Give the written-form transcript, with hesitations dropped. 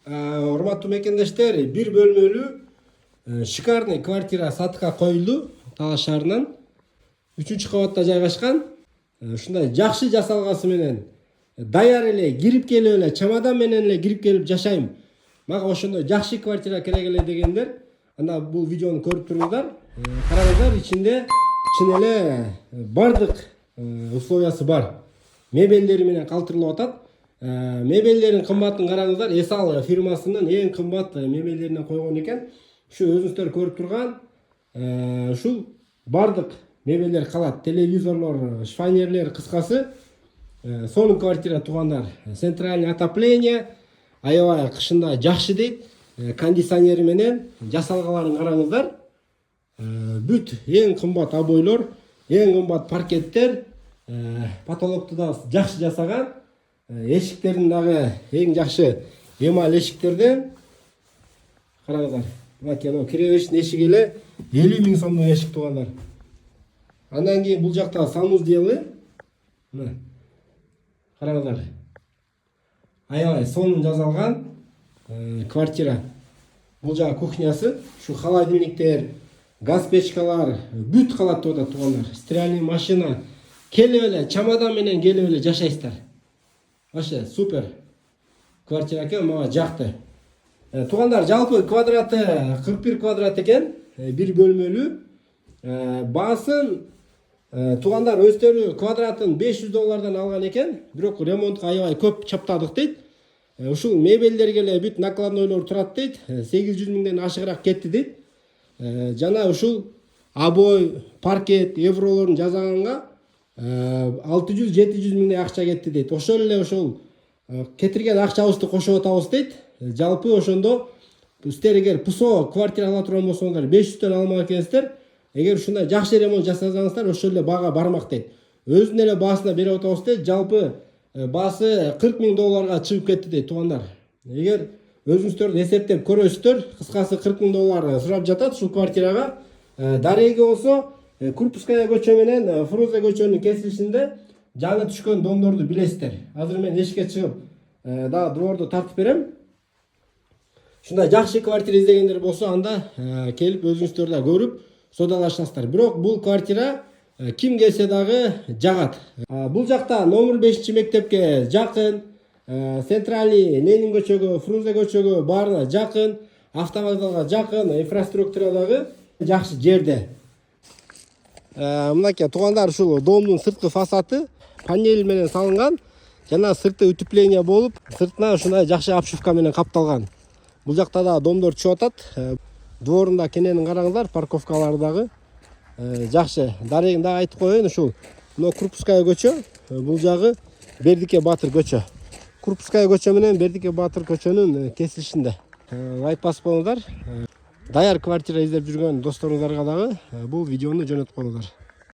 Урматтуу мекендештер, бир бөлмөлүү шикарный квартира сатыкка коюлду Талас шаарынан. 3-кабатта жайгашкан. Ушундай жакшы жасалгасы менен даяр эле кирип келип эле чамадан менен эле кирип келип жашайм. Мага ошондой жакшы квартира керек эле дегендер, анда бул видеону көрүп туруңуздар. Караңыздар, ичинде чын эле бардык условиясы бар. Мебелдери менен калтырылып атат. Мебелдерин кымбатын караңыздар. Эсал фирмасынын эң кымбат мебелдеринен койгон экен. Ушу өзүңүздөр көрүп турган ушул бардык мебелдер калат. Телевизорлор, шифонерлер, кыскасы сонун квартира туугандар. Центральный отопление, аябай кышында жакшы дейт. Кондиционери менен жасалгаларын караңыздар. Бүт эң кымбат обойлор, эң кымбат паркеттер, потолокту да жакшы жасаган. Эшиктерин дагы эң жакшы эмаль эшиктерден. Караңыздар. Мына кире бериштин эшиги эле 50 000 сомдон эшик туугандар. Андан кийин бул жакта санузелы. Мына. Караңыздар. Аябай сонун жасалган квартира. Бул жагы кухнясы, ушу холодильниктер, газ печкалар бүт калат деп атат туугандар. Стиральный машина. Келип эле чамадан менен келип эле жашайсыздар. Вообще супер квартира экен, мага жакты. Туугандар, жалпы квадраты 41 квадрат экен, бир бөлмөлүү. Баасын туугандар өздөрү квадратын $500 алган экен, бирок ремонтко аябай көп чаптадык дейт. Ушул мебелдерге эле бүт накладнойлор турат дейт. 800 000ден ашыгыраак кетти дейт. Жана ушул обой, паркет, евролорун жасаганга 600-700 000 акча кетти дейт. Ошол эле ошол кетирген акчабызды кошоп атабыз дейт. Жалпы ошондо сиздер эгер ПСО квартира ала турган болсоңуздар 500дөн алмак экенсиздер. Эгер ушундай жакшы ремонт жасасаңыздар, ошол эле баага бармак дейт. Өзүнүн эле баасына берип атабыз дейт. Жалпы баасы $40 000 чыгып кетти дейт туугандар. Эгер өзүңүздөр эсептеп көрөсүздөр, кыскасы $40 000 сурап жатат ушул квартирага. Дареги болсо Курпуская көчө менен Фрунзе көчөнүн кесилишинде жаңы түшкөн домдорду билесиздер. Азыр мен эшикке чыгып, дагы дворду тартып берем. Ушундай жакшы квартира издегендер болсо, анда келип өзүңүздөр да көрүп содалашасыздар. Бирок бул квартира ким келсе дагы жагат. Бул жакта номер 5 мектепке жакын, Центральный Ленин көчөгө, Фрунзе көчөгө баарына жакын, автовокзалга жакын, инфраструктура дагы жакшы жерде. Мынакей туугандар, ушул домдун сырткы фасады панель менен салынган, жана сырты утепление болуп, сыртына ушундай жакшы обшивка менен капталган. Бул жакта да домдор түшүп атат. Дворунда кененин караңыздар, парковкалары дагы жакшы. Дарегин да айтып коеюн, ушул мына Курпуская көчө, бул жагы Бердике Батыр көчө. Курпуская көчө менен Бердике Батыр көчөнүн кесилишинде. Лайк басып коюңуздар. Даяр квартира издеп жүргөн досторуңуздарга дагы бул видеону жөнөтүп коюңуздар.